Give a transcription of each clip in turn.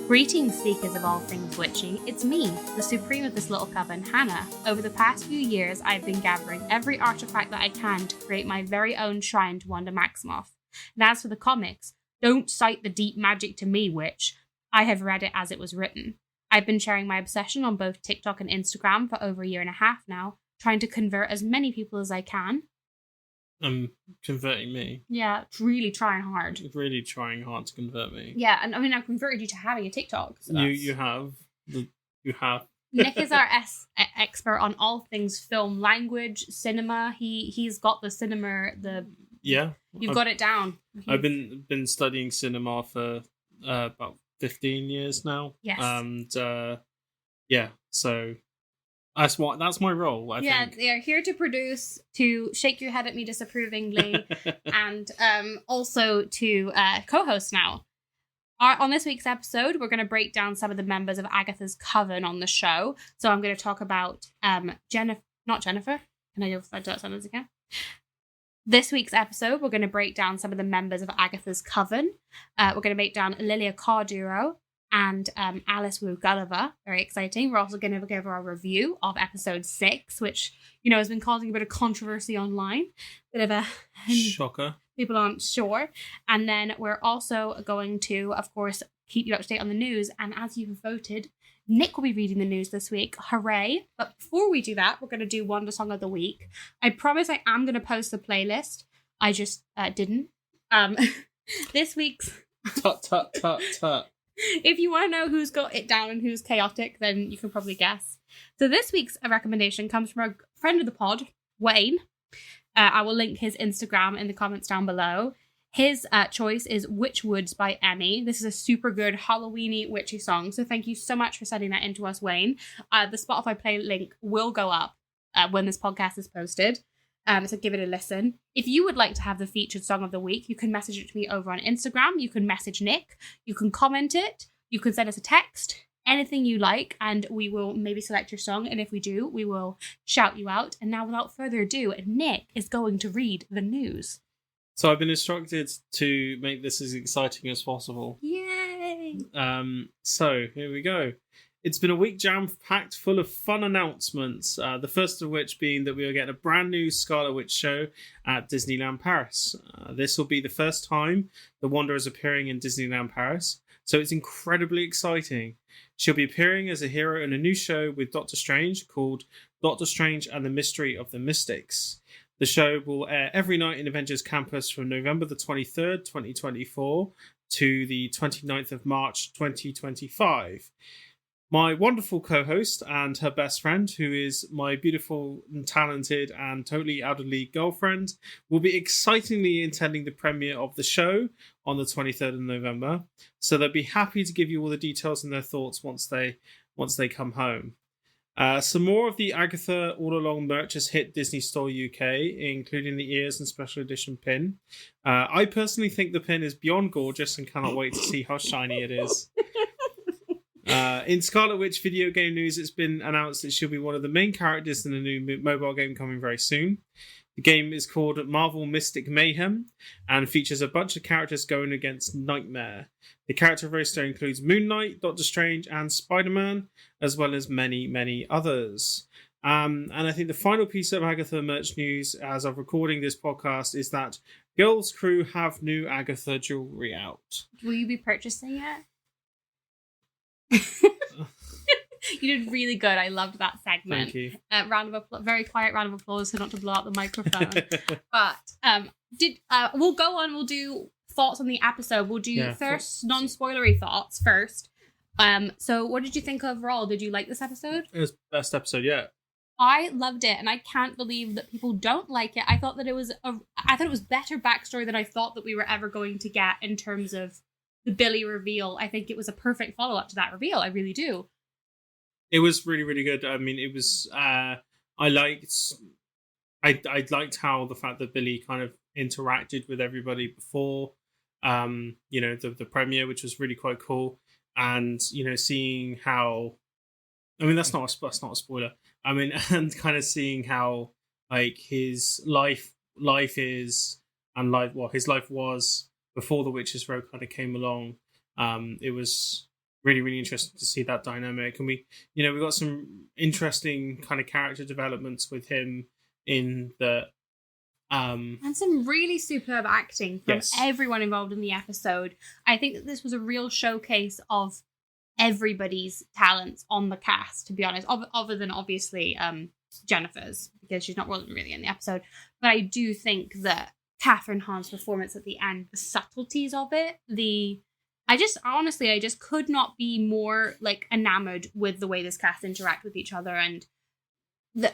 Greetings, seekers of all things witchy. It's me, the supreme of this little coven, Hannah. Over the past few years, I've been gathering every artifact that I can to create my very own shrine to Wanda Maximoff. And as for the comics, don't cite the deep magic to me, witch. I have read it as it was written. I've been sharing my obsession on both TikTok and Instagram for over a year and a half now, trying to convert as many people as I can. Converting me? Yeah, really trying hard. Really trying hard to convert me. Yeah, and I mean, I've converted you to having a TikTok. So you have. Nick is our expert on all things film, language, cinema. He's got the cinema. You've got it down. I've been studying cinema for about 15 years now. Yes. And so that's my role. I think. They are here to produce, to shake your head at me disapprovingly, and also to co-host now. On this week's episode, we're going to break down some of the members of Agatha's coven on the show. So I'm going to talk about Jennifer. Can I do that sentence again? This week's episode, we're going to break down some of the members of Agatha's coven. We're going to break down Lilia Carduro and Alice Wu Gulliver. Very exciting. We're also going to give our review of episode 6, which, has been causing a bit of controversy online. Bit of a shocker. People aren't sure. And then we're also going to, of course, keep you up to date on the news. And as you've voted, Nick will be reading the news this week. Hooray. But before we do that, we're going to do Wonder Song of the Week. I promise I am going to post the playlist. I just didn't. This week's... Tut, tut, tut, tut. If you want to know who's got it down and who's chaotic, then you can probably guess. So this week's recommendation comes from a friend of the pod, Wayne. I will link his Instagram in the comments down below. His choice is Witch Woods by Emmy. This is a super good Halloween-y witchy song. So thank you so much for sending that in to us, Wayne. The Spotify play link will go up when this podcast is posted. So give it a listen. If you would like to have the featured song of the week, you can message it to me over on Instagram. You can message Nick. You can comment it. You can send us a text. Anything you like, and we will maybe select your song. And if we do, we will shout you out. And now, without further ado, Nick is going to read the news. So I've been instructed to make this as exciting as possible. Yay! So here we go. It's been a week jam-packed full of fun announcements, the first of which being that we are getting a brand new Scarlet Witch show at Disneyland Paris. This will be the first time the Wanda is appearing in Disneyland Paris, so it's incredibly exciting. She'll be appearing as a hero in a new show with Doctor Strange called Doctor Strange and the Mystery of the Mystics. The show will air every night in Avengers Campus from November the 23rd, 2024 to the 29th of March, 2025. My wonderful co-host and her best friend, who is my beautiful and talented and totally out of league girlfriend, will be excitingly attending the premiere of the show on the 23rd of November. So they'll be happy to give you all the details and their thoughts once they come home. Some more of the Agatha All Along merch has hit Disney Store UK, including the ears and special edition pin. I personally think the pin is beyond gorgeous and cannot wait to see how shiny it is. In Scarlet Witch video game news, it's been announced that she'll be one of the main characters in a new mobile game coming very soon. The game is called Marvel Mystic Mayhem and features a bunch of characters going against Nightmare. The character roster includes Moon Knight, Doctor Strange, and Spider-Man, as well as many, many others. And I think the final piece of Agatha merch news, as of recording this podcast, is that Girls Crew have new Agatha jewelry out. Will you be purchasing it? You did really good. I loved that segment. Thank you. Round of applause, very quiet round of applause, so not to blow out the microphone. But we'll go on. We'll do thoughts on the episode. We'll do first non-spoilery thoughts first. So what did you think overall? Did you like this episode? It was the best episode yet. I loved it, and I can't believe that people don't like it. I thought that it was better backstory than I thought that we were ever going to get in terms of the Billy reveal. I think it was a perfect follow-up to that reveal. I really do. It was really, really good. I mean, it was. I liked how the fact that Billy kind of interacted with everybody before, the premiere, which was really quite cool, and seeing how. I mean, that's not a spoiler. I mean, and kind of seeing how like his life is and his life was before the Witch's Row kind of came along. It was really, really interesting to see that dynamic. And we've got some interesting kind of character developments with him in the and some really superb acting from everyone involved in the episode. I think that this was a real showcase of everybody's talents on the cast, to be honest, other than obviously Jennifer's, because she's not really in the episode. But I do think that Catherine Hahn's performance at the end, the subtleties of it, I just could not be more like enamored with the way this cast interact with each other. And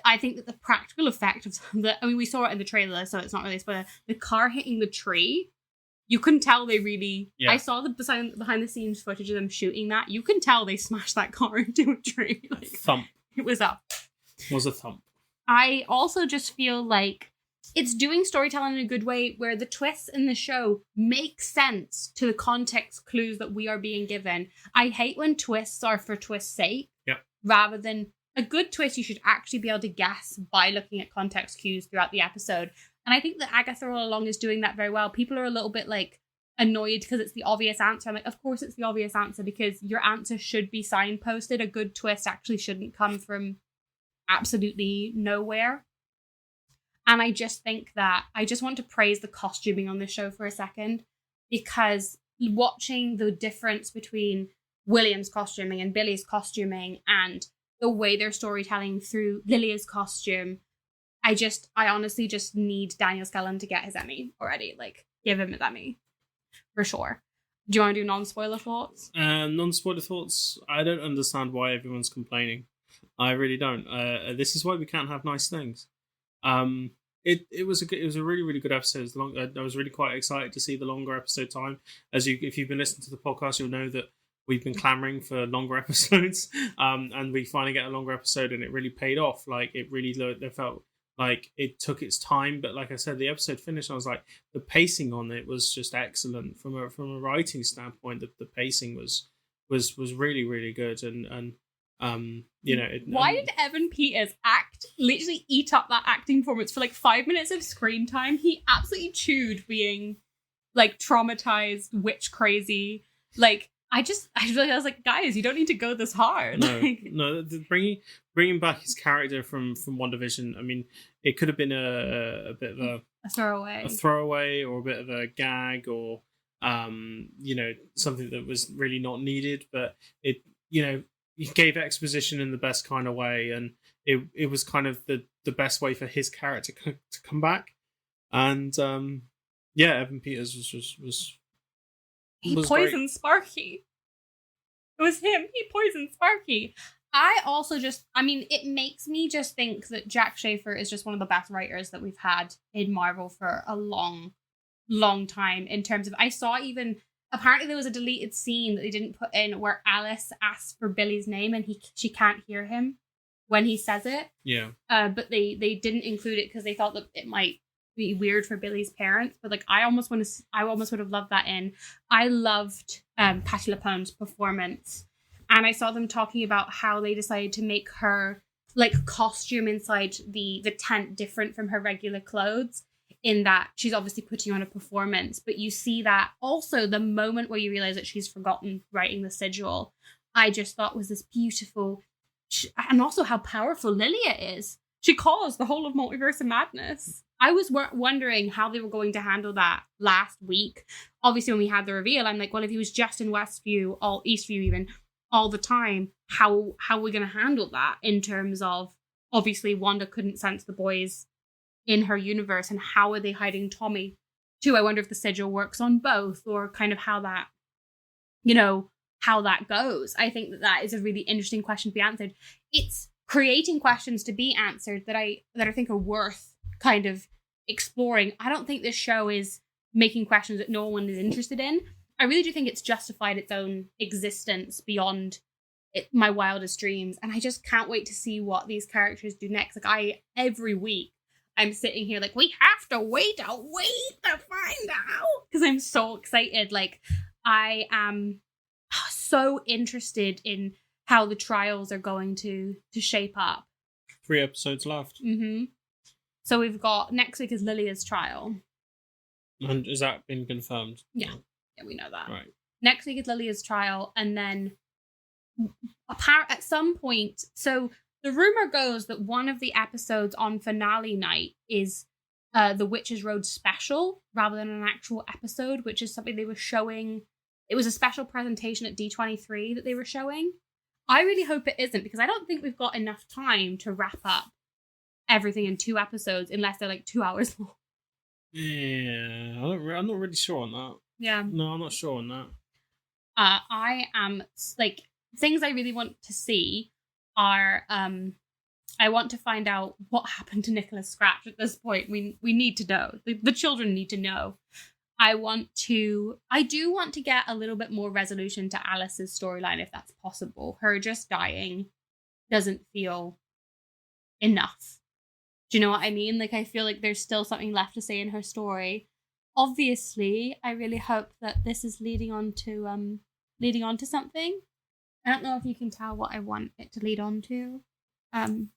I think that the practical effect of we saw it in the trailer, so it's not really a spoiler. The car hitting the tree, you couldn't tell they really... Yeah. I saw the behind the scenes footage of them shooting that. You can tell they smashed that car into a tree. Like, thump. It was up. It was a thump. I also just feel like it's doing storytelling in a good way where the twists in the show make sense to the context clues that we are being given. I hate when twists are for twist's sake. Yeah. Rather than a good twist, you should actually be able to guess by looking at context cues throughout the episode. And I think that Agatha all along is doing that very well. People are a little bit like annoyed because it's the obvious answer. I'm like, of course it's the obvious answer, because your answer should be signposted. A good twist actually shouldn't come from absolutely nowhere. And I just think that I just want to praise the costuming on this show for a second, because watching the difference between William's costuming and Billy's costuming and the way they're storytelling through Lilia's costume, I honestly just need Daniel Skellen to get his Emmy already. Like, give him his Emmy. For sure. Do you want to do non-spoiler thoughts? Non-spoiler thoughts, I don't understand why everyone's complaining. I really don't. This is why we can't have nice things. It was a really, really good episode. I was really quite excited to see the longer episode time. If you've been listening to the podcast, you'll know that we've been clamoring for longer episodes, and we finally get a longer episode, and it really paid off. Like, it really felt like it took its time, but like I said, the episode finished, and I was like, the pacing on it was just excellent from a writing standpoint. The pacing was really, really good, and why did Evan Peters literally eat up that acting performance for like 5 minutes of screen time? He absolutely chewed being like traumatized, witch crazy. Like, I was like, guys, you don't need to go this hard. No, bringing back his character from WandaVision. I mean, it could have been a bit of a throwaway, or a bit of a gag, or something that was really not needed. But it, he gave exposition in the best kind of way, and it was kind of the best way for his character to come back. And Evan Peters was he poisoned great. Sparky. It was him. He poisoned Sparky. It makes me just think that Jack Schaefer is just one of the best writers that we've had in Marvel for a long, long time. In terms of, I saw even, apparently there was a deleted scene that they didn't put in where Alice asks for Billy's name and she can't hear him when he says it. Yeah. But they didn't include it because they thought that it might be weird for Billy's parents, but like I almost would have loved that in. I loved Patti LuPone's performance, and I saw them talking about how they decided to make her like costume inside the tent different from her regular clothes, in that she's obviously putting on a performance, but you see that also the moment where you realize that she's forgotten writing the sigil. I just thought was this beautiful, and also how powerful Lilia is. She caused the whole of Multiverse of Madness. I was wondering how they were going to handle that last week. Obviously, when we had the reveal, I'm like, well, if he was just in Westview, Eastview even, all the time, how are we going to handle that in terms of, obviously, Wanda couldn't sense the boys in her universe, and how are they hiding Tommy too? I wonder if the sigil works on both, or kind of how that, how that goes. I think that is a really interesting question to be answered. It's creating questions to be answered that I think are worth kind of exploring. I don't think this show is making questions that no one is interested in. I really do think it's justified its own existence beyond my wildest dreams, and I just can't wait to see what these characters do next. Like, every week I'm sitting here like, we have to wait to find out, because I'm so excited. Like, I am so interested in how the trials are going to shape up. 3 episodes left. Mm-hmm. So we've got, next week is Lilia's trial. And has that been confirmed? Yeah, we know that. Right. Next week is Lilia's trial, and then at some point, so the rumor goes that one of the episodes on finale night is the Witches Road special rather than an actual episode, which is something they were showing. It was a special presentation at D23 that they were showing. I really hope it isn't, because I don't think we've got enough time to wrap up everything in 2 episodes unless they're like 2 hours long. Yeah, I'm not really sure on that. Yeah. No, I'm not sure on that. I am, like, things I really want to see are, I want to find out what happened to Nicholas Scratch at this point. We need to know. The children need to know. I do want to get a little bit more resolution to Alice's storyline, if that's possible. Her just dying doesn't feel enough. Do you know what I mean? Like, I feel like there's still something left to say in her story. Obviously, I really hope that this is leading on to something. I don't know if you can tell what I want it to lead on to.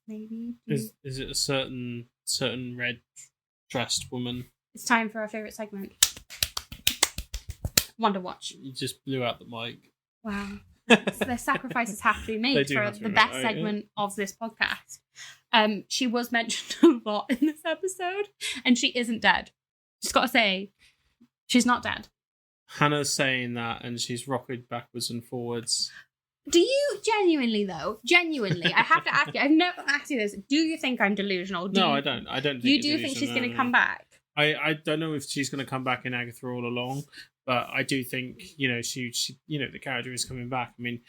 Maybe. Is it a certain red dressed woman? It's time for our favourite segment. Wonder Watch. You just blew out the mic. Wow. So the sacrifices have to be made for the best segment of this podcast. She was mentioned a lot in this episode, and she isn't dead. Just gotta say, she's not dead. Hannah's saying that, and she's rocking backwards and forwards. Do you genuinely, I have to ask you, I've never asked you this, do you think I'm delusional? I don't. I don't think you do think she's going to come back? I don't know if she's going to come back in Agatha all along, but I do think, she the character is coming back. I mean,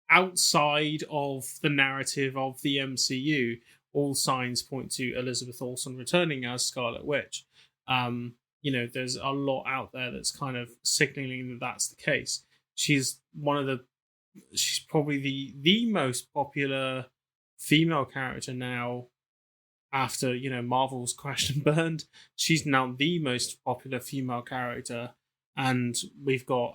outside of the narrative of the MCU, all signs point to Elizabeth Olsen returning as Scarlet Witch. There's a lot out there that's kind of signaling that that's the case. She's probably the most popular female character now after, Marvel's crashed and burned. She's now the most popular female character, and we've got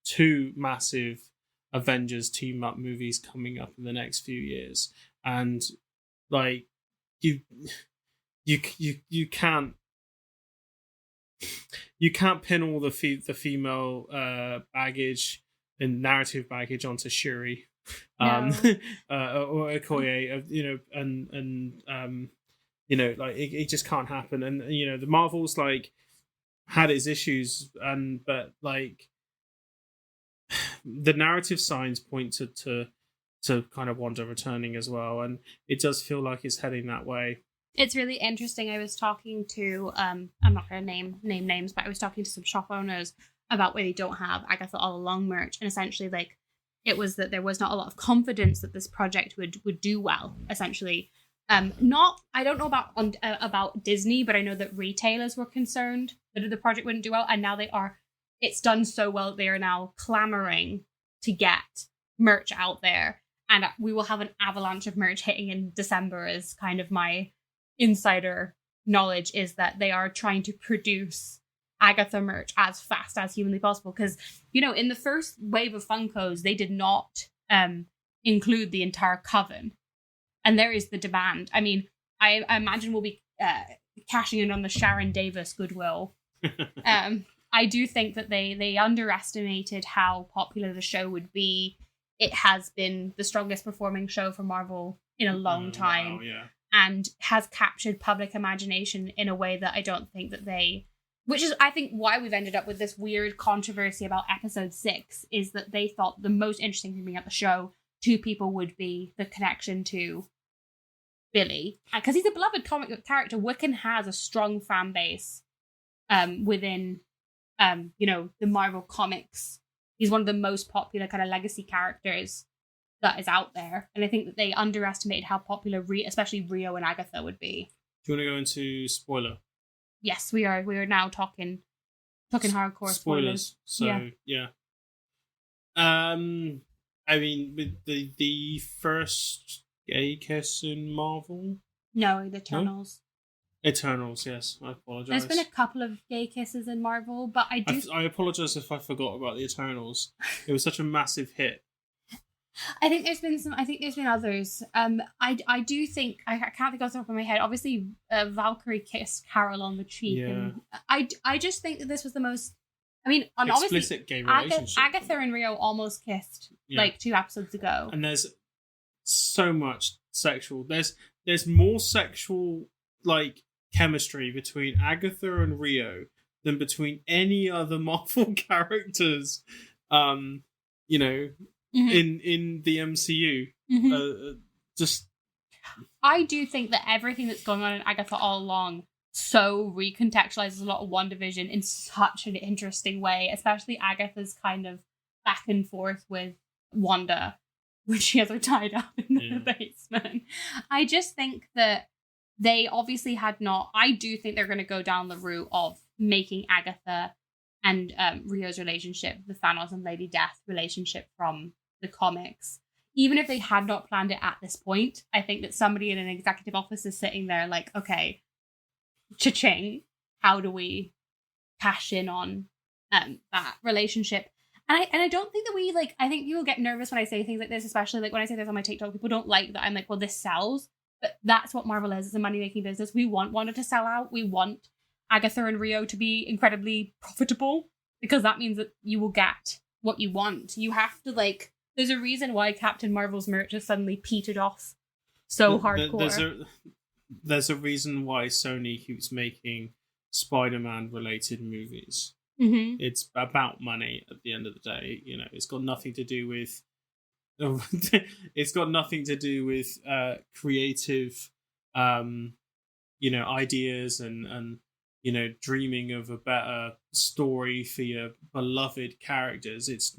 two massive Avengers team up movies coming up in the next few years. And like you can't pin all the female baggage and narrative baggage onto Shuri, No. or Okoye, it just can't happen. And the Marvels had its issues, but the narrative signs point to kind of Wanda returning as well, and it does feel like it's heading that way. It's really interesting. I was talking to, I'm not going to name names, but I was talking to some shop owners about where they don't have Agatha All Along merch. And essentially, it was that there was not a lot of confidence that this project would do well, essentially. I don't know about Disney, but I know that retailers were concerned that the project wouldn't do well. And now it's done so well that they are now clamoring to get merch out there. And we will have an avalanche of merch hitting in December, is kind of my insider knowledge, is that they are trying to produce Agatha merch as fast as humanly possible, because in the first wave of Funkos they did not include the entire coven, and there is the demand. I mean, I imagine we'll be cashing in on the Sharon Davis goodwill. I do think that they underestimated how popular the show would be. It has been the strongest performing show for Marvel in a long time. Wow, yeah. And has captured public imagination in a way that I don't think that which is, I think, why we've ended up with this weird controversy about episode 6, is that they thought the most interesting thing about the show to people would be the connection to Billy. Because he's a beloved comic book character. Wiccan has a strong fan base within, the Marvel comics. He's one of the most popular kind of legacy characters that is out there, and I think that they underestimated how popular especially Rio and Agatha would be. Do you want to go into spoiler? Yes, we are now talking hardcore spoilers. So yeah. I mean, with the first gay kiss in Marvel? No, the Eternals. No? Eternals, yes. I apologise. There's been a couple of gay kisses in Marvel, but I apologise if I forgot about the Eternals. It was such a massive hit. I think there's been others. I do think, I can't think off the top of my head. Obviously, Valkyrie kissed Carol on the cheek. Yeah. And I just think that this was the most I mean, and explicit obviously, gay relationship. Agatha and Rio almost kissed like 2 episodes ago. And there's so much sexual. There's more sexual like chemistry between Agatha and Rio than between any other Marvel characters. You know, in the MCU. Just, I do think that everything that's going on in Agatha all along so recontextualizes a lot of WandaVision in such an interesting way, especially Agatha's kind of back and forth with Wanda when she has her tied up in the basement. I just think that they obviously had not... I do think they're going to go down the route of making Agatha and Rio's relationship, the Thanos and Lady Death relationship from the comics. Even if they had not planned it at this point, I think that somebody in an executive office is sitting there like, okay, cha-ching, how do we cash in on that relationship? And I don't think that we, like, I think people get nervous when I say things like this, especially like when I say this on my TikTok. People don't like that I'm like, well, this sells. But that's what Marvel is. It's a money-making business. We want Wanda to sell out. We want Agatha and Rio to be incredibly profitable, because that means that you will get what you want. You have to, like, there's a reason why Captain Marvel's merch has suddenly petered off so hardcore. There's a reason why Sony keeps making Spider-Man related movies. It's about money at the end of the day. You know, it's got nothing to do with creative ideas and dreaming of a better story for your beloved characters. It's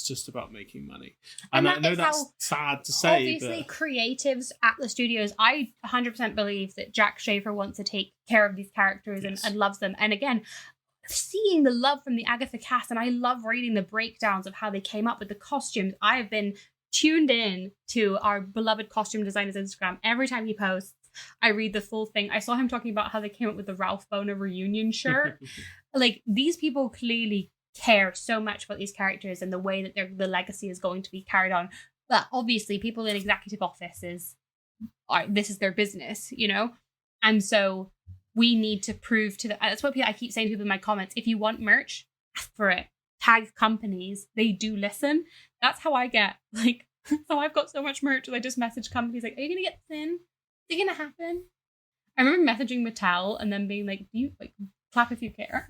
just about making money. And I know that's sad to say. Obviously, creatives at the studios, I 100% believe that Jack Schaefer wants to take care of these characters and loves them. And again, seeing the love from the Agatha cast, and I love reading the breakdowns of how they came up with the costumes. I have been tuned in to our beloved costume designer's Instagram. Every time he posts, I read the full thing. I saw him talking about how they came up with the Ralph Boner reunion shirt. Like, these people clearly care so much about these characters and the way that the legacy is going to be carried on. But obviously, people in executive offices, this is their business, you know? And so we need to prove to that's what I keep saying to people in my comments. If you want merch, ask for it. Tag companies. They do listen. That's how I get, like, so I've got so much merch. I just message companies like, are you going to get this in? Is it going to happen? I remember messaging Mattel and then being like, do you, like, clap if you care.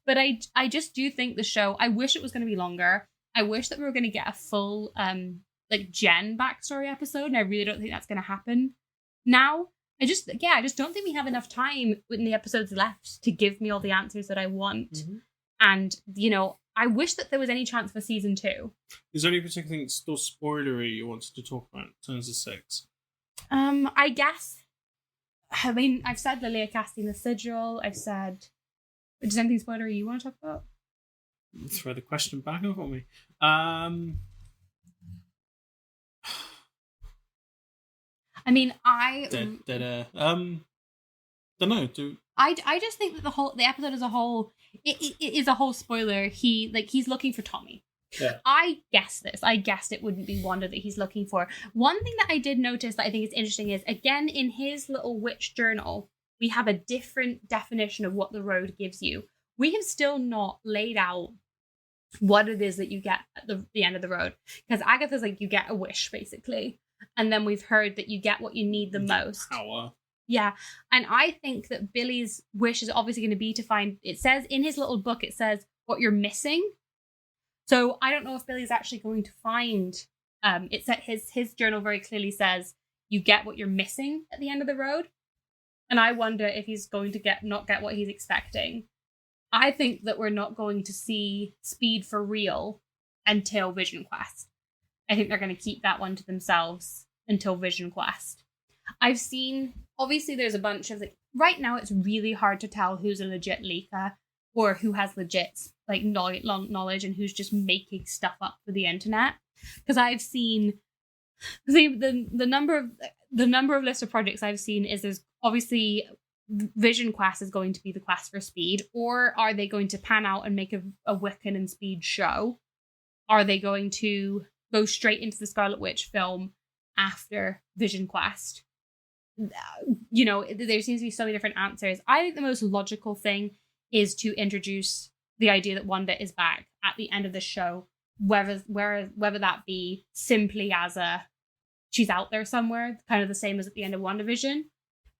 But I just do think the show, I wish it was going to be longer. I wish that we were going to get a full like Jen backstory episode, and I really don't think that's going to happen now. I just don't think we have enough time in the episodes left to give me all the answers that I want. And, you know, I wish that there was any chance for season 2. Is there any particular thing still spoilery you wanted to talk about in terms of 6? I guess, I mean, I've said Lilia casting the sigil. I've said, is there anything spoilery you want to talk about? Throw the question back up on me. I mean, I don't know. I just think that the episode as a whole, it is a whole spoiler. He's looking for Tommy. Yeah. I guessed this. I guessed it wouldn't be Wanda that he's looking for. One thing that I did notice that I think is interesting is, again, in his little witch journal, we have a different definition of what the road gives you. We have still not laid out what it is that you get at the end of the road. Because Agatha's like, you get a wish, basically. And then we've heard that you get what you need the most. Power. Yeah. And I think that Billy's wish is obviously going to be to find, it says in his little book, it says what you're missing. So I don't know if Billy's actually going to find, it's that his journal very clearly says you get what you're missing at the end of the road. And I wonder if he's going to not get what he's expecting. I think that we're not going to see Speed for real until Vision Quest. I think they're going to keep that one to themselves until Vision Quest. I've seen, obviously there's a bunch of, like, right now it's really hard to tell who's a legit leaker or who has legit, like, knowledge and who's just making stuff up for the internet. Because I've seen, the number of list of projects I've seen is there's obviously Vision Quest is going to be the quest for Speed, or are they going to pan out and make a Wiccan and Speed show? Are they going to go straight into the Scarlet Witch film after Vision Quest? You know, there seems to be so many different answers. I think the most logical thing is to introduce the idea that Wanda is back at the end of the show, whether that be simply as she's out there somewhere, kind of the same as at the end of WandaVision.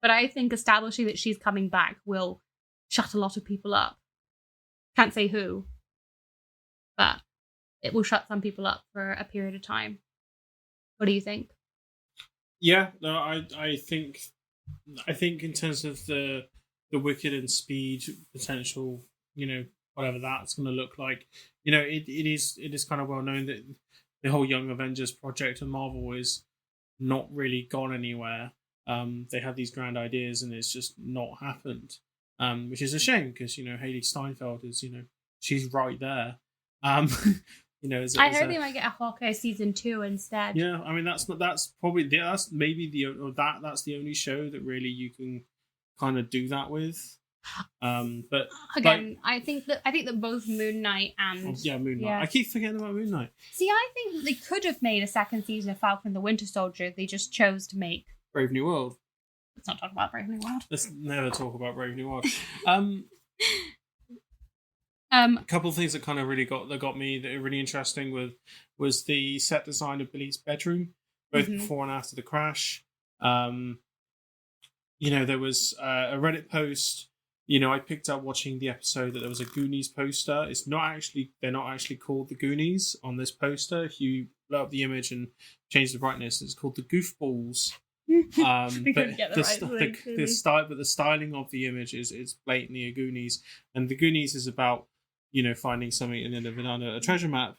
But I think establishing that she's coming back will shut a lot of people up. Can't say who, but it will shut some people up for a period of time. What do you think? Yeah, no, I think in terms of the Wicked and Speed potential, whatever that's going to look like, it is kind of well known that the whole Young Avengers project and Marvel is not really gone anywhere. They had these grand ideas and it's just not happened, which is a shame because Haley Steinfeld is she's right there. I heard they might get a Hawkeye season 2 instead. Yeah, I mean that's maybe that's the only show that really you can kind of do that with. But again, I think that both Moon Knight and Moon Knight. Yeah. I keep forgetting about Moon Knight. See, I think they could have made a second season of Falcon and the Winter Soldier. They just chose to make Brave New World. Let's not talk about Brave New World. Let's never talk about Brave New World. A couple of things that kind of really got me that are really interesting was the set design of Billy's bedroom, both before and after the crash. There was a Reddit post. I picked up watching the episode that there was a Goonies poster. They're not actually called the Goonies on this poster. If you blow up the image and change the brightness, it's called the Goofballs. But the styling of the image is blatantly a Goonies, and the Goonies is about finding something in a treasure map.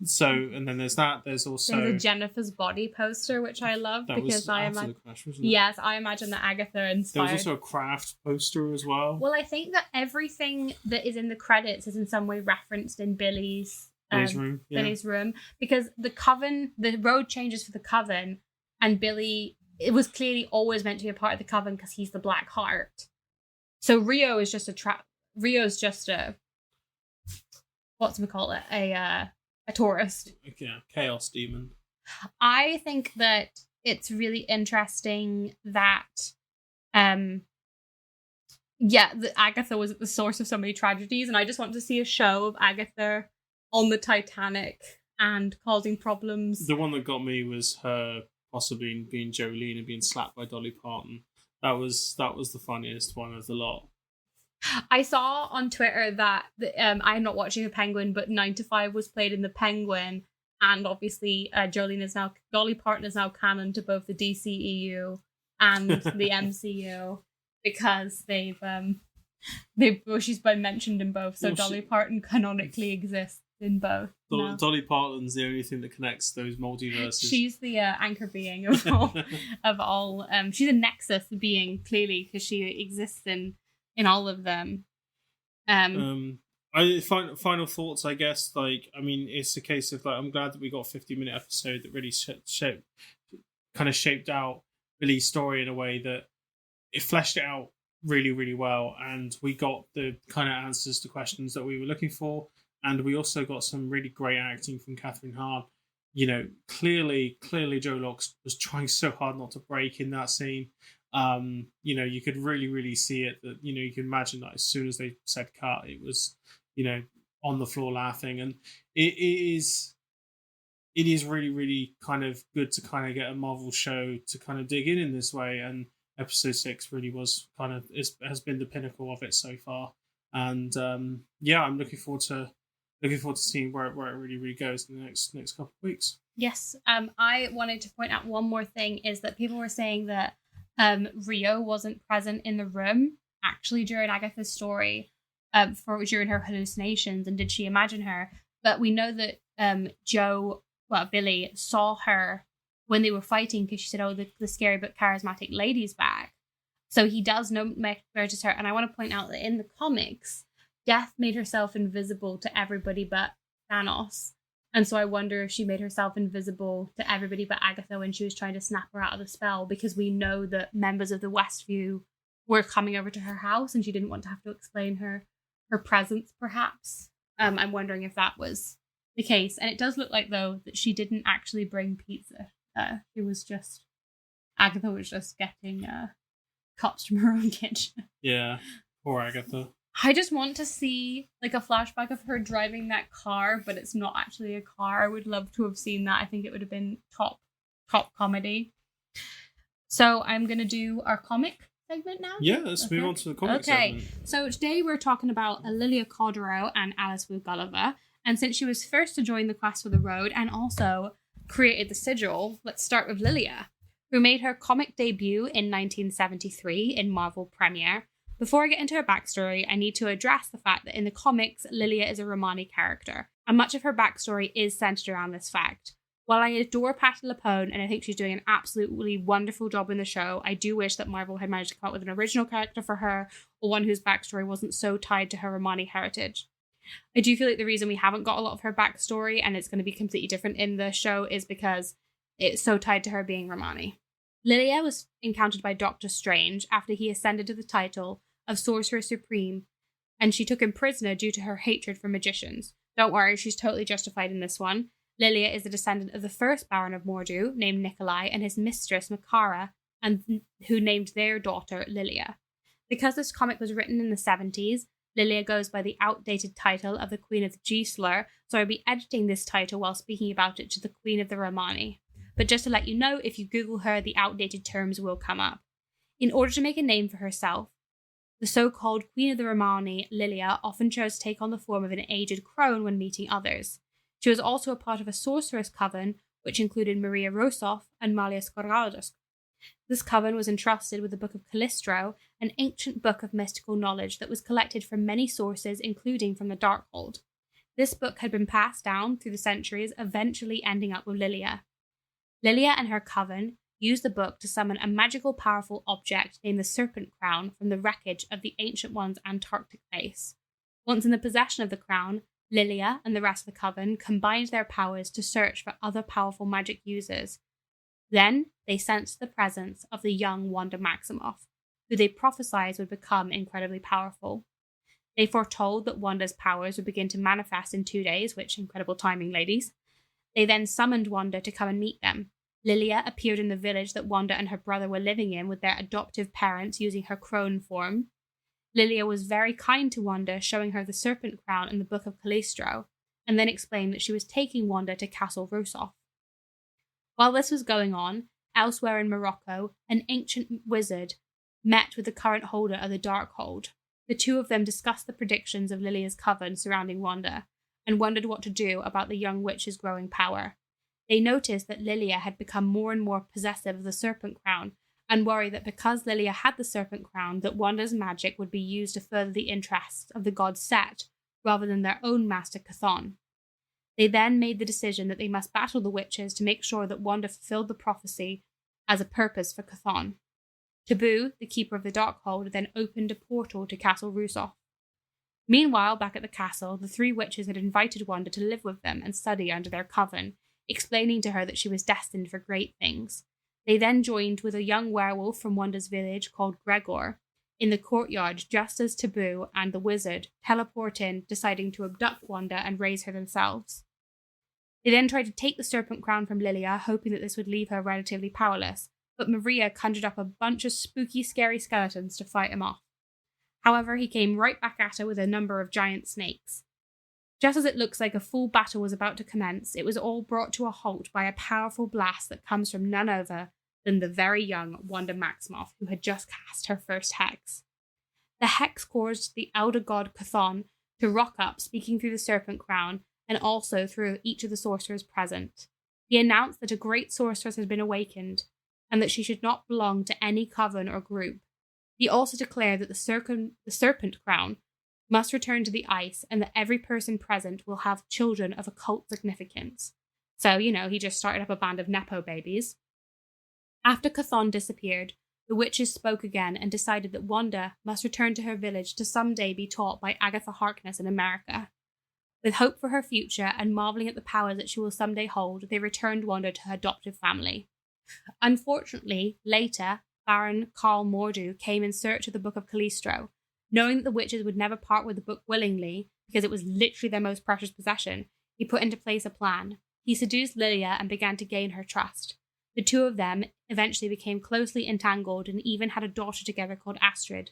So, and then there's that. There's also the Jennifer's body poster, which I love because I imagine the crash, wasn't it? Yes, I imagine that Agatha inspired. There was also a Craft poster as well. Well, I think that everything that is in the credits is in some way referenced in Billy's room. Yeah. Billy's room, because the road changes for the Coven, and Billy, it was clearly always meant to be a part of the Coven because he's the Black Heart. So Rio's just a whatchamacallit, a tourist. Yeah, chaos demon. I think that it's really interesting that that Agatha was at the source of so many tragedies, and I just want to see a show of Agatha on the Titanic and causing problems. The one that got me was her possibly being Jolene and being slapped by Dolly Parton. That was the funniest one of the lot. I saw on Twitter that I'm not watching The Penguin, but 9 to 5 was played in The Penguin, and obviously Dolly Parton is now canon to both the DCEU and the MCU because she's been mentioned in both, so Dolly Parton canonically exists in both. Dolly Parton's the only thing that connects those multiverses. She's the anchor being of all. She's a nexus being, clearly, because she exists in all of them. Final thoughts, I guess. It's a case of I'm glad that we got a 50-minute episode that really shaped out Billy's story in a way that it fleshed it out really, really well, and we got the kind of answers to questions that we were looking for, and we also got some really great acting from Catherine Hahn. Clearly Joe Locke was trying so hard not to break in that scene. You could really, really see it. That you can imagine that as soon as they said cut, it was on the floor laughing, and it is really, really kind of good to kind of get a Marvel show to kind of dig in this way. And episode 6 really was has been the pinnacle of it so far. And I'm looking forward to seeing where it really, really goes in the next couple of weeks. Yes. I wanted to point out one more thing, is that people were saying that Rio wasn't present in the room actually during Agatha's story during her hallucinations, and did she imagine her? But we know that Billy saw her when they were fighting, because she said, the scary but charismatic lady's back. So he does notice her. And I want to point out that in the comics, Death made herself invisible to everybody but Thanos. And so I wonder if she made herself invisible to everybody but Agatha when she was trying to snap her out of the spell, because we know that members of the Westview were coming over to her house and she didn't want to have to explain her presence, perhaps. I'm wondering if that was the case. And it does look like, though, that she didn't actually bring pizza. Agatha was just getting cups from her own kitchen. Yeah, poor Agatha. I just want to see like a flashback of her driving that car, but it's not actually a car. I would love to have seen that. I think it would have been top comedy. So I'm going to do our comic segment now. Yeah, let's move on to the comic segment. So today we're talking about Lilia Cordero and Alice Wu Gulliver. And since she was first to join the Quest for the Road and also created the sigil, let's start with Lilia, who made her comic debut in 1973 in Marvel Premiere. Before I get into her backstory, I need to address the fact that in the comics, Lilia is a Romani character, and much of her backstory is centered around this fact. While I adore Patti LuPone and I think she's doing an absolutely wonderful job in the show, I do wish that Marvel had managed to come up with an original character for her, or one whose backstory wasn't so tied to her Romani heritage. I do feel like the reason we haven't got a lot of her backstory, and it's going to be completely different in the show, is because it's so tied to her being Romani. Lilia was encountered by Doctor Strange after he ascended to the title of Sorcerer Supreme, and she took him prisoner due to her hatred for magicians. Don't worry, she's totally justified in this one. Lilia is a descendant of the first Baron of Mordu, named Nikolai, and his mistress, Makara, and who named their daughter Lilia. Because this comic was written in the 70s, Lilia goes by the outdated title of the Queen of the G-Slur, so I'll be editing this title while speaking about it to the Queen of the Romani. But just to let you know, if you Google her, the outdated terms will come up. In order to make a name for herself, the so-called Queen of the Romani, Lilia, often chose to take on the form of an aged crone when meeting others. She was also a part of a sorceress coven, which included Maria Rosoff and Malia Skoraldask. This coven was entrusted with the Book of Calistro, an ancient book of mystical knowledge that was collected from many sources, including from the Darkhold. This book had been passed down through the centuries, eventually ending up with Lilia. Lilia and her coven used the book to summon a magical, powerful object named the Serpent Crown from the wreckage of the Ancient One's Antarctic base. Once in the possession of the crown, Lilia and the rest of the coven combined their powers to search for other powerful magic users. Then they sensed the presence of the young Wanda Maximoff, who they prophesied would become incredibly powerful. They foretold that Wanda's powers would begin to manifest in 2 days, which incredible timing, ladies. They then summoned Wanda to come and meet them. Lilia appeared in the village that Wanda and her brother were living in with their adoptive parents using her crone form. Lilia was very kind to Wanda, showing her the Serpent Crown and the Book of Calistro, and then explained that she was taking Wanda to Castle Rosoff. While this was going on, elsewhere in Morocco, an ancient wizard met with the current holder of the Darkhold. The two of them discussed the predictions of Lilia's coven surrounding Wanda, and wondered what to do about the young witch's growing power. They noticed that Lilia had become more and more possessive of the Serpent Crown, and worried that because Lilia had the Serpent Crown, that Wanda's magic would be used to further the interests of the god Set, rather than their own master Chthon. They then made the decision that they must battle the witches to make sure that Wanda fulfilled the prophecy as a purpose for Chthon. Taboo, the keeper of the Darkhold, then opened a portal to Castle Rosoff. Meanwhile, back at the castle, the three witches had invited Wanda to live with them and study under their coven, explaining to her that she was destined for great things. They then joined with a young werewolf from Wanda's village called Gregor in the courtyard, just as Taboo and the wizard teleport in, deciding to abduct Wanda and raise her themselves. They then tried to take the Serpent Crown from Lilia, hoping that this would leave her relatively powerless, but Maria conjured up a bunch of spooky, scary skeletons to fight him off. However, he came right back at her with a number of giant snakes. Just as it looks like a full battle was about to commence, it was all brought to a halt by a powerful blast that comes from none other than the very young Wanda Maximoff, who had just cast her first hex. The hex caused the elder god Chthon to rock up, speaking through the Serpent Crown, and also through each of the sorcerers present. He announced that a great sorceress had been awakened, and that she should not belong to any coven or group. He also declared that the Serpent Crown must return to the ice, and that every person present will have children of occult significance. So, he just started up a band of Nepo babies. After Chthon disappeared, the witches spoke again and decided that Wanda must return to her village to someday be taught by Agatha Harkness in America. With hope for her future and marveling at the power that she will someday hold, they returned Wanda to her adoptive family. Unfortunately, later, Baron Karl Mordu came in search of the Book of Calistro. Knowing that the witches would never part with the book willingly, because it was literally their most precious possession, he put into place a plan. He seduced Lilia and began to gain her trust. The two of them eventually became closely entangled and even had a daughter together called Astrid.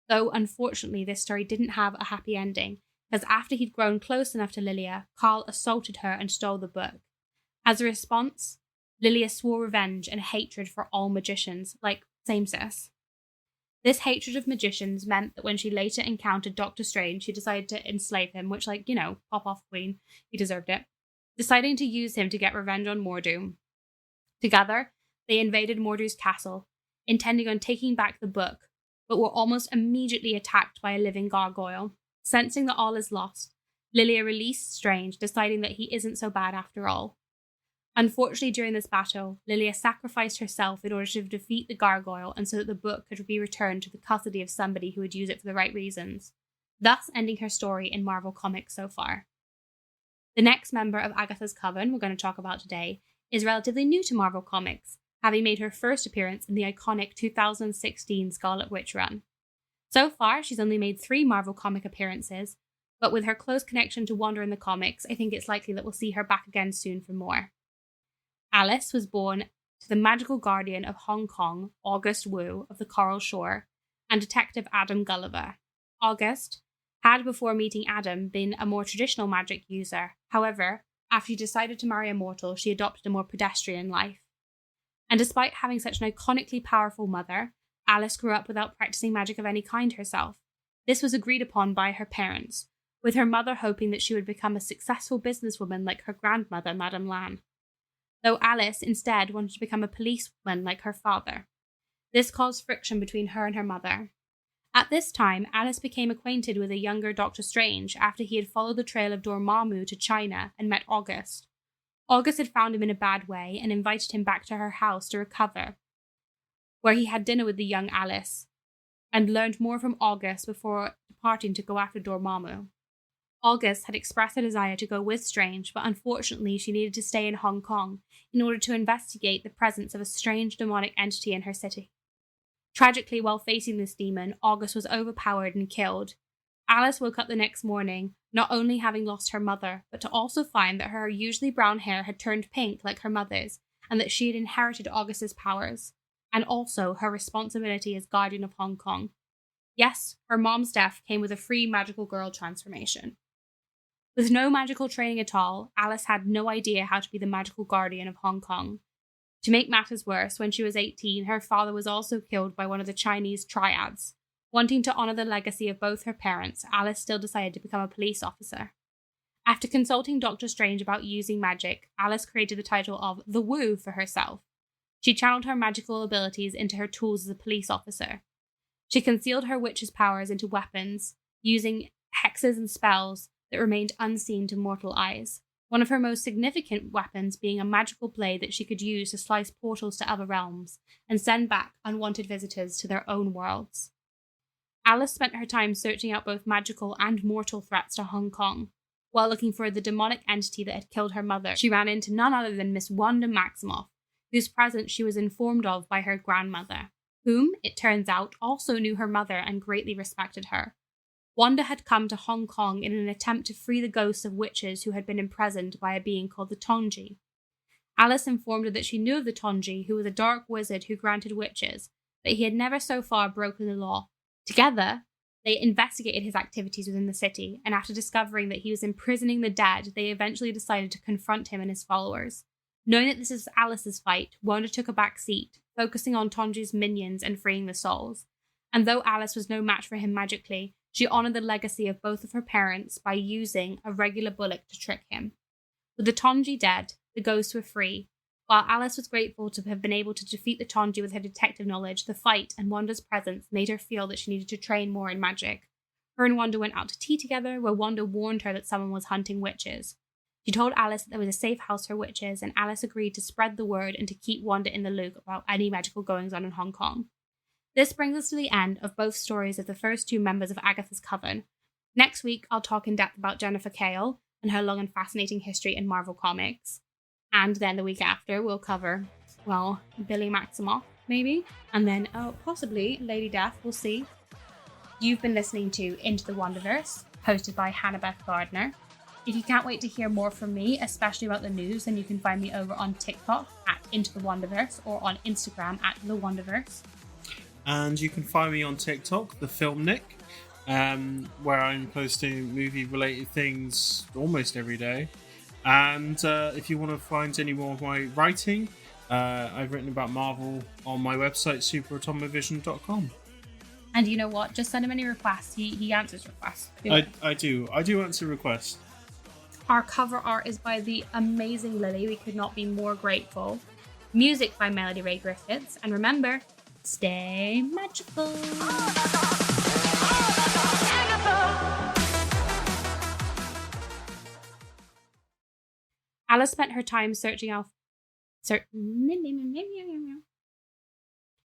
Though, unfortunately, this story didn't have a happy ending, because after he'd grown close enough to Lilia, Carl assaulted her and stole the book. As a response, Lilia swore revenge and hatred for all magicians, like, same sis. This hatred of magicians meant that when she later encountered Doctor Strange, she decided to enslave him, which, pop off queen, he deserved it, deciding to use him to get revenge on Mordo. Together, they invaded Mordo's castle, intending on taking back the book, but were almost immediately attacked by a living gargoyle. Sensing that all is lost, Lilia released Strange, deciding that he isn't so bad after all. Unfortunately, during this battle, Lilia sacrificed herself in order to defeat the gargoyle and so that the book could be returned to the custody of somebody who would use it for the right reasons, thus ending her story in Marvel Comics so far. The next member of Agatha's coven we're going to talk about today is relatively new to Marvel Comics, having made her first appearance in the iconic 2016 Scarlet Witch run. So far, she's only made 3 Marvel comic appearances, but with her close connection to Wanda in the comics, I think it's likely that we'll see her back again soon for more. Alice was born to the magical guardian of Hong Kong, August Wu of the Coral Shore, and Detective Adam Gulliver. August had, before meeting Adam, been a more traditional magic user. However, after she decided to marry a mortal, she adopted a more pedestrian life. And despite having such an iconically powerful mother, Alice grew up without practicing magic of any kind herself. This was agreed upon by her parents, with her mother hoping that she would become a successful businesswoman like her grandmother, Madame Lan, though Alice instead wanted to become a policewoman like her father. This caused friction between her and her mother. At this time, Alice became acquainted with a younger Doctor Strange after he had followed the trail of Dormammu to China and met August. August had found him in a bad way and invited him back to her house to recover, where he had dinner with the young Alice, and learned more from August before departing to go after Dormammu. August had expressed a desire to go with Strange, but unfortunately she needed to stay in Hong Kong in order to investigate the presence of a strange demonic entity in her city. Tragically, while facing this demon, August was overpowered and killed. Alice woke up the next morning, not only having lost her mother, but to also find that her usually brown hair had turned pink like her mother's, and that she had inherited August's powers, and also her responsibility as guardian of Hong Kong. Yes, her mom's death came with a free magical girl transformation. With no magical training at all, Alice had no idea how to be the magical guardian of Hong Kong. To make matters worse, when she was 18, her father was also killed by one of the Chinese triads. Wanting to honour the legacy of both her parents, Alice still decided to become a police officer. After consulting Doctor Strange about using magic, Alice created the title of the Wu for herself. She channeled her magical abilities into her tools as a police officer. She concealed her witch's powers into weapons, using hexes and spells that remained unseen to mortal eyes. One of her most significant weapons being a magical blade that she could use to slice portals to other realms and send back unwanted visitors to their own worlds. Alice spent her time searching out both magical and mortal threats to Hong Kong. While looking for the demonic entity that had killed her mother, she ran into none other than Miss Wanda Maximoff, whose presence she was informed of by her grandmother, whom, it turns out, also knew her mother and greatly respected her. Wanda had come to Hong Kong in an attempt to free the ghosts of witches who had been imprisoned by a being called the Tonji. Alice informed her that she knew of the Tonji, who was a dark wizard who granted witches, but he had never so far broken the law. Together, they investigated his activities within the city, and after discovering that he was imprisoning the dead, they eventually decided to confront him and his followers. Knowing that this is Alice's fight, Wanda took a back seat, focusing on Tonji's minions and freeing the souls. And though Alice was no match for him magically, she honoured the legacy of both of her parents by using a regular bullock to trick him. With the Tonji dead, the ghosts were free. While Alice was grateful to have been able to defeat the Tonji with her detective knowledge, the fight and Wanda's presence made her feel that she needed to train more in magic. Her and Wanda went out to tea together, where Wanda warned her that someone was hunting witches. She told Alice that there was a safe house for witches, and Alice agreed to spread the word and to keep Wanda in the loop about any magical goings-on in Hong Kong. This brings us to the end of both stories of the first 2 members of Agatha's coven. Next week, I'll talk in depth about Jennifer Kale and her long and fascinating history in Marvel Comics. And then the week after, we'll cover, Billy Maximoff, maybe. And then, possibly, Lady Death, we'll see. You've been listening to Into the Wonderverse, hosted by Hannabeth Gardener. If you can't wait to hear more from me, especially about the news, then you can find me over on TikTok at Into the Wonderverse or on Instagram at The Wonderverse. And you can find me on TikTok, The Film Nick, where I'm posting movie-related things almost every day. And if you want to find any more of my writing, I've written about Marvel on my website, superatomovision.com. And you know what? Just send him any requests. He answers requests. I do answer requests. Our cover art is by the amazing Lily. We could not be more grateful. Music by Melody Ray Griffiths. And remember, stay magical. Alice spent her time searching out.